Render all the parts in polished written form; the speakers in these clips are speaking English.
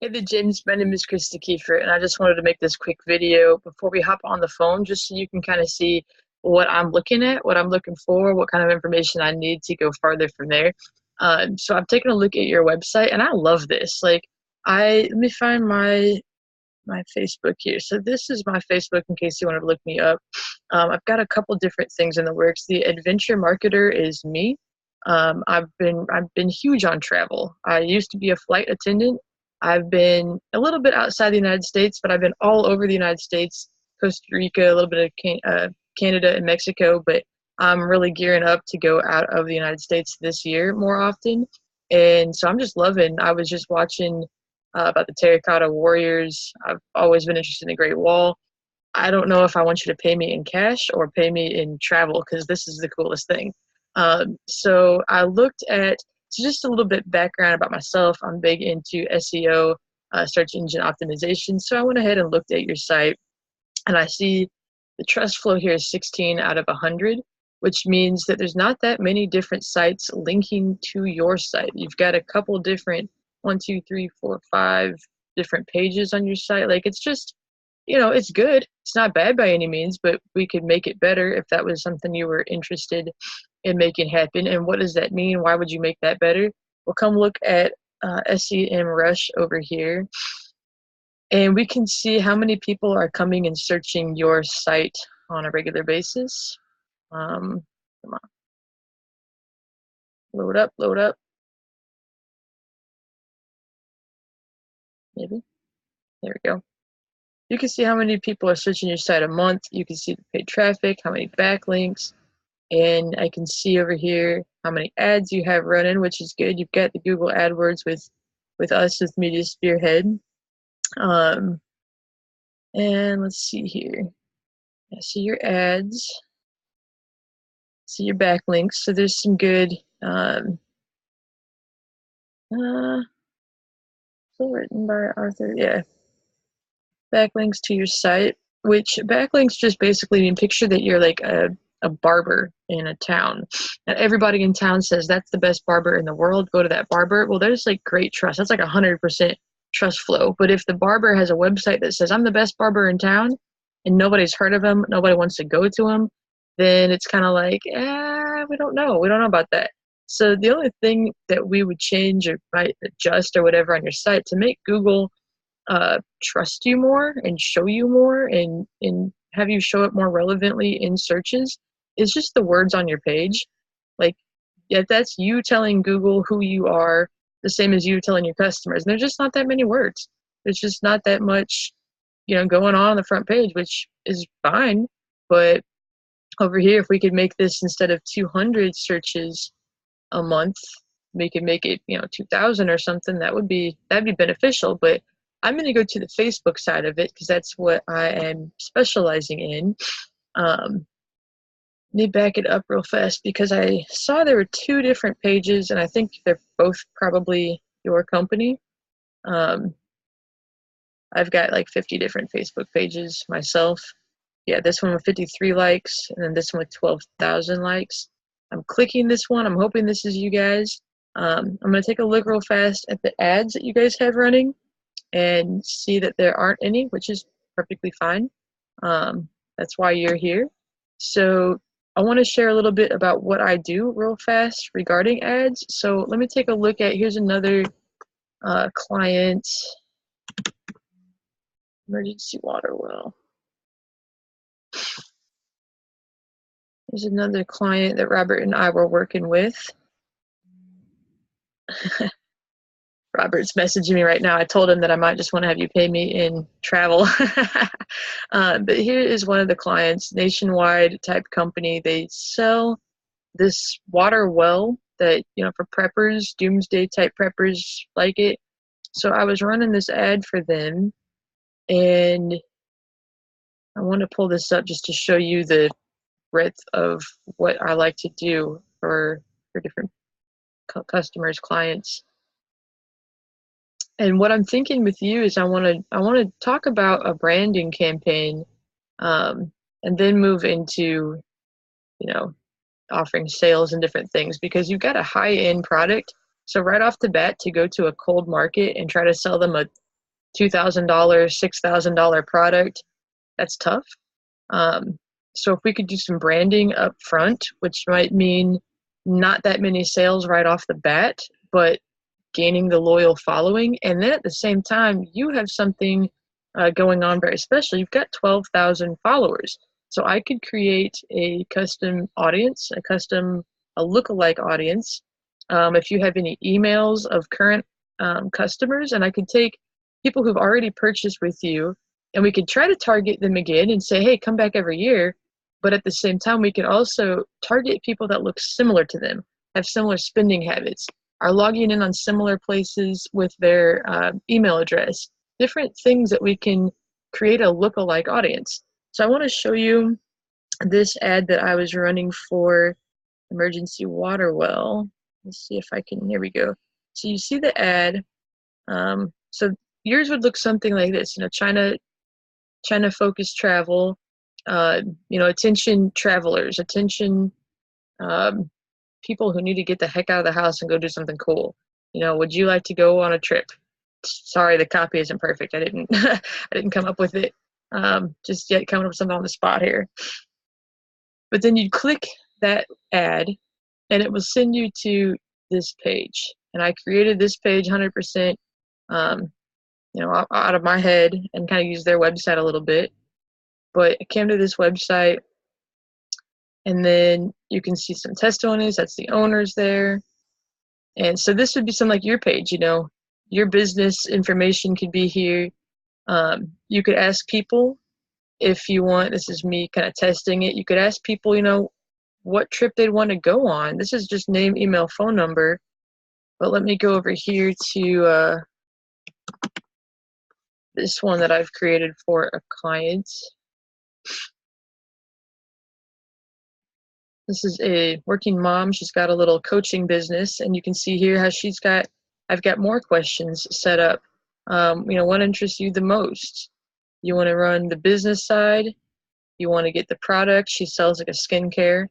Hey there, James. My name is Christa Kieffer, and I just wanted to make this quick video before we hop on the phone, just so you can kind of see what I'm looking at, what I'm looking for, what kind of information I need to go farther from there. So I've taken a look at your website, and I love this. Let me find my Facebook here. So this is my Facebook in case you want to look me up. I've got a couple different things in the works. The adventure marketer is me. I've been huge on travel. I used to be a flight attendant. I've been a little bit outside the United States, but I've been all over the United States, Costa Rica, a little bit of Canada and Mexico. But I'm really gearing up to go out of the United States this year more often. And so I'm just loving. I was just watching about the Terracotta Warriors. I've always been interested in the Great Wall. I don't know if I want you to pay me in cash or pay me in travel because this is the coolest thing. So I looked at just a little bit background about myself. I'm big into SEO, search engine optimization. So I went ahead and looked at your site, and I see the trust flow here is 16 out of 100, which means that there's not that many different sites linking to your site. You've got a couple different, 5 different pages on your site. Like, it's just, it's good. It's not bad by any means, but we could make it better if that was something you were interested in making happen. And what does that mean? Why would you make that better? Well, come look at SEM Rush over here, and we can see how many people are coming and searching your site on a regular basis. Come on, load up, load up. Maybe. There we go. You can see how many people are searching your site a month. You can see the paid traffic, how many backlinks, and I can see over here how many ads you have running, which is good. You've got the Google AdWords with us with Media Spearhead. And let's see here. I see your ads, see your backlinks. So there's some good so written by Arthur. Yeah. Backlinks to your site, which backlinks just basically mean picture that you're like a barber in a town, and everybody in town says that's the best barber in the world, go to that barber. Well, there's like great trust. That's like 100% trust flow. But if the barber has a website that says I'm the best barber in town and nobody's heard of him, nobody wants to go to him, then it's kind of like, we don't know about that. So the only thing that we would change or might adjust or whatever on your site to make Google trust you more and show you more and have you show up more relevantly in searches is just the words on your page. Like, yeah, that's you telling Google who you are, the same as you telling your customers. And there's just not that many words. There's just not that much, going on the front page, which is fine. But over here, if we could make this instead of 200 searches a month, we could make it, 2,000 or something, that'd be beneficial. But I'm going to go to the Facebook side of it because that's what I am specializing in. Let me back it up real fast because I saw there were 2 different pages, and I think they're both probably your company. I've got like 50 different Facebook pages myself. Yeah, this one with 53 likes, and then this one with 12,000 likes. I'm clicking this one. I'm hoping this is you guys. I'm going to take a look real fast at the ads that you guys have running and see that there aren't any, which is perfectly fine. That's why you're here. So I want to share a little bit about what I do real fast regarding ads. So let me take a look at, here's another client, emergency water well. There's another client that Robert and I were working with. Robert's messaging me right now. I told him that I might just want to have you pay me in travel. But here is one of the clients, nationwide type company. They sell this water well that, for preppers, doomsday type preppers like it. So I was running this ad for them, and I want to pull this up just to show you the breadth of what I like to do for different customers, clients. And what I'm thinking with you is I want to talk about a branding campaign, and then move into, offering sales and different things, because you've got a high-end product. So right off the bat, to go to a cold market and try to sell them a $2,000, $6,000 product, that's tough. So if we could do some branding up front, which might mean not that many sales right off the bat, but gaining the loyal following. And then at the same time, you have something going on very special. You've got 12,000 followers. So I could create a custom audience, a lookalike audience. If you have any emails of current customers, and I could take people who've already purchased with you, and we could try to target them again and say, hey, come back every year. But at the same time, we could also target people that look similar to them, have similar spending habits, are logging in on similar places with their email address, different things that we can create a lookalike audience. So I want to show you this ad that I was running for emergency water well. Let's see if I can, here we go. So you see the ad. So yours would look something like this, China focused travel, attention travelers, attention people who need to get the heck out of the house and go do something cool. Would you like to go on a trip? Sorry, the copy isn't perfect. I didn't I didn't come up with it just yet, coming up with something on the spot here. But then you'd click that ad and it will send you to this page. And I created this page 100% out of my head and kind of used their website a little bit. But I came to this website, and then you can see some testimonies. That's the owners there. And so this would be something like your page, your business information could be here. You could ask people if you want, this is me kind of testing it. You could ask people, what trip they'd want to go on. This is just name, email, phone number. But let me go over here to this one that I've created for a client. This is a working mom. She's got a little coaching business, and you can see here how I've got more questions set up. What interests you the most? You want to run the business side? You want to get the product? She sells like a skincare.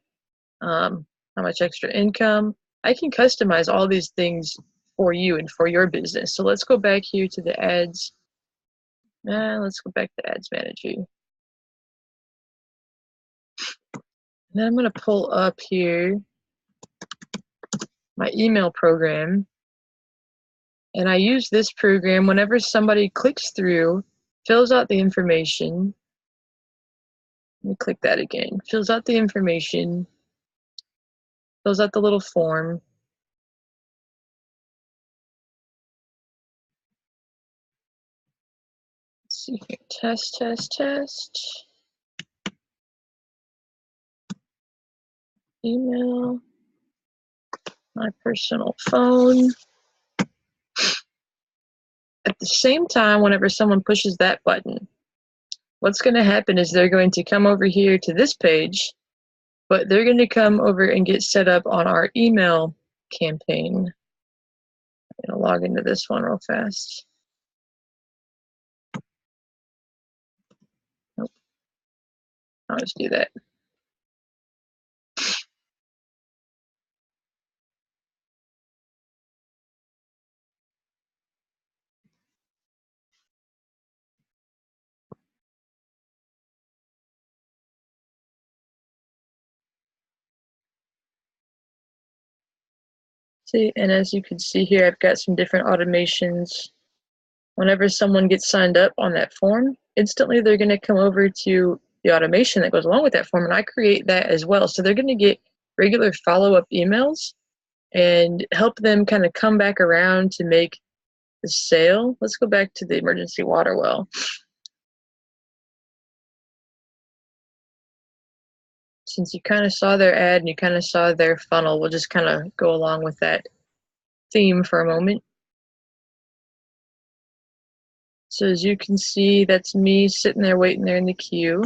How much extra income? I can customize all these things for you and for your business. So let's go back here to the ads. Let's go back to Ads Manager. Then I'm going to pull up here my email program. And I use this program whenever somebody clicks through, fills out the information. Let me click that again. Fills out the information, fills out the little form. Let's see here. Test. Email. My personal phone. At the same time, whenever someone pushes that button, what's going to happen is they're going to come over here to this page, but they're going to come over and get set up on our email campaign. I'm going to log into this one real fast. Nope. I'll just do that. See, and as you can see here, I've got some different automations. Whenever someone gets signed up on that form, instantly they're going to come over to the automation that goes along with that form, and I create that as well. So they're going to get regular follow-up emails and help them kind of come back around to make the sale. Let's go back to the emergency water well. Since you kind of saw their ad and you kind of saw their funnel, we'll just kind of go along with that theme for a moment. So as you can see, that's me sitting there waiting there in the queue.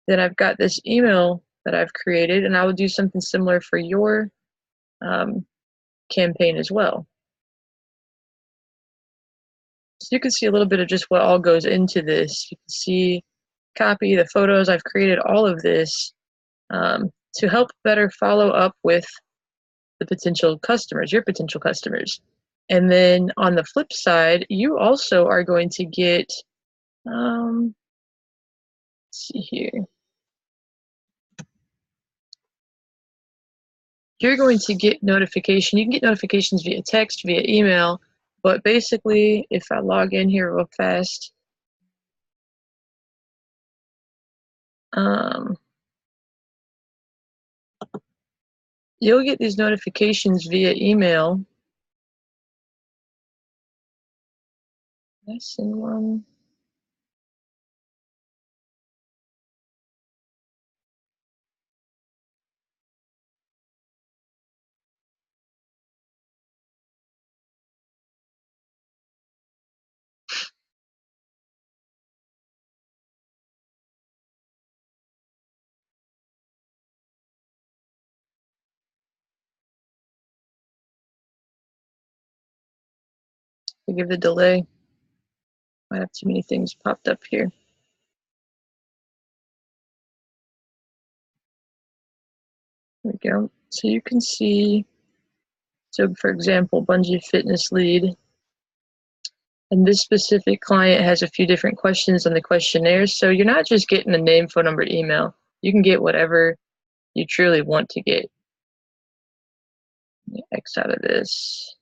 Then I've got this email that I've created, and I will do something similar for your campaign as well. So you can see a little bit of just what all goes into this. You can see copy, the photos. I've created all of this to help better follow up with the potential customers, your potential customers. And then on the flip side, you also are going to get, let's see here. You're going to get notification. You can get notifications via text, via email, but basically, if I log in here real fast, you'll get these notifications via email. Did I send one? Forgive the delay. I have too many things popped up here. There we go. So you can see, so for example, Bungee Fitness Lead. And this specific client has a few different questions on the questionnaire. So you're not just getting a name, phone number, email. You can get whatever you truly want to get. X out of this.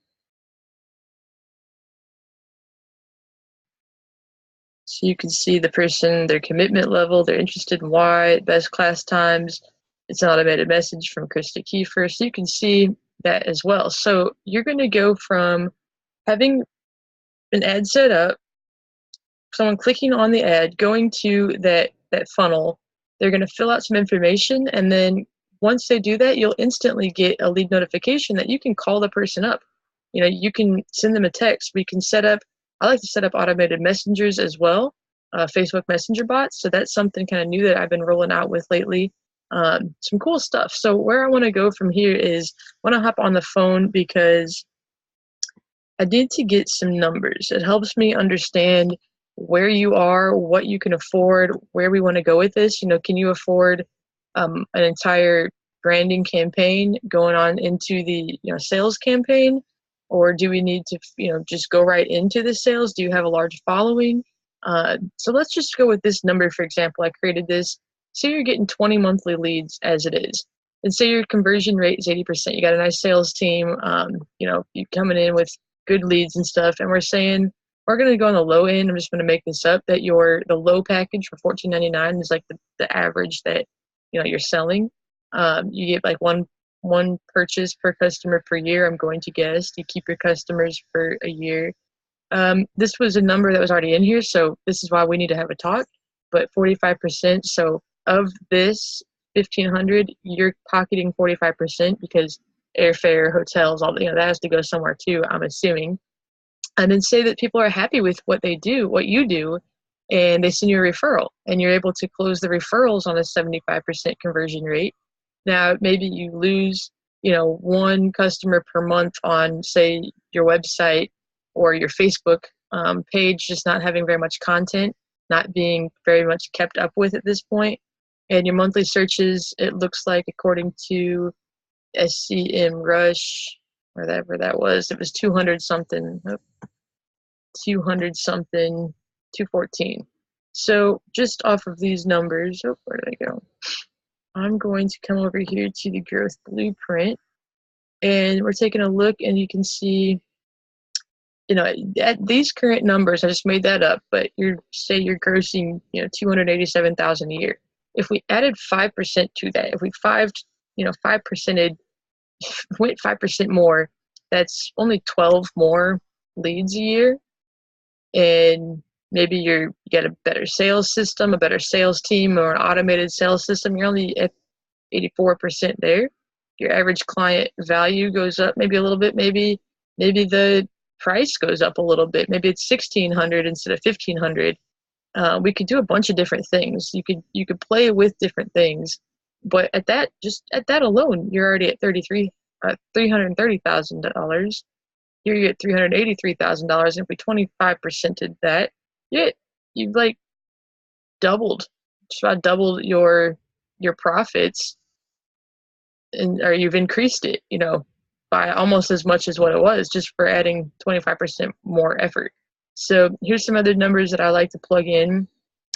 So you can see the person, their commitment level, they're interested in why, best class times. It's an automated message from Christa Kieffer. So you can see that as well. So you're going to go from having an ad set up, someone clicking on the ad, going to that funnel. They're going to fill out some information, and then once they do that, you'll instantly get a lead notification that you can call the person up. You know, you can send them a text. We can set up, I like to set up automated messengers as well, Facebook Messenger bots. So that's something kind of new that I've been rolling out with lately. Some cool stuff. So where I want to go from here is I want to hop on the phone because I need to get some numbers. It helps me understand where you are, what you can afford, where we want to go with this. You know, can you afford an entire branding campaign going on into the sales campaign, or do we need to just go right into the sales? Do you have a large following? So let's just go with this number, for example. I created this. Say you're getting 20 monthly leads as it is, and say your conversion rate is 80%. You got a nice sales team. You coming in with good leads and stuff, and we're saying we're going to go on the low end. I'm just going to make this up, that the low package for $14.99 is like the average that you're selling. You get like one purchase per customer per year, I'm going to guess. You keep your customers for a year. This was a number that was already in here, so this is why we need to have a talk. But 45%, so of this 1,500, you're pocketing 45% because airfare, hotels, all that has to go somewhere too, I'm assuming. And then say that people are happy with what you do, and they send you a referral, and you're able to close the referrals on a 75% conversion rate. Now, maybe you lose, one customer per month on, say, your website or your Facebook page, just not having very much content, not being very much kept up with at this point. And your monthly searches, it looks like, according to SCM Rush, whatever that was, it was 200 something, 200 something, 214. So just off of these numbers, where did I go? I'm going to come over here to the growth blueprint, and we're taking a look, and you can see, at these current numbers, I just made that up, but you're grossing, 287,000 a year. If we added 5% to that, if we 5%, went 5% more, that's only 12 more leads a year. And maybe you get a better sales system, a better sales team, or an automated sales system. You're only at 84% there. Your average client value goes up maybe a little bit. Maybe the price goes up a little bit. Maybe it's 1,600 instead of 1,500. We could do a bunch of different things. You could play with different things, but at that alone, you're already at $330,000. Here you get $383,000, and if we 25%ed that, you've like just about doubled your profits, or you've increased it, by almost as much as what it was just for adding 25% more effort. So here's some other numbers that I like to plug in.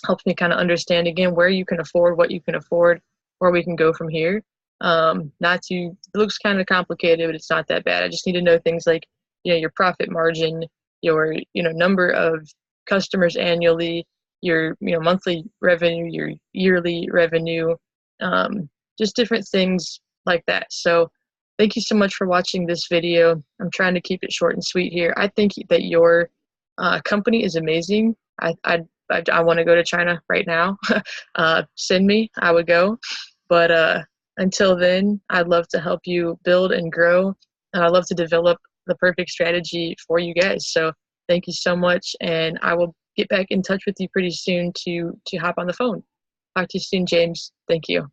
Helps me kind of understand again where you can afford, what you can afford, where we can go from here. It looks kind of complicated, but it's not that bad. I just need to know things like, your profit margin, your, number of customers annually, your, monthly revenue, your yearly revenue, just different things like that. So thank you so much for watching this video. I'm trying to keep it short and sweet here. I think that your company is amazing. I want to go to China right now. Send me, I would go. But until then, I'd love to help you build and grow, and I'd love to develop the perfect strategy for you guys. So thank you so much, and I will get back in touch with you pretty soon to hop on the phone. Talk to you soon, James. Thank you.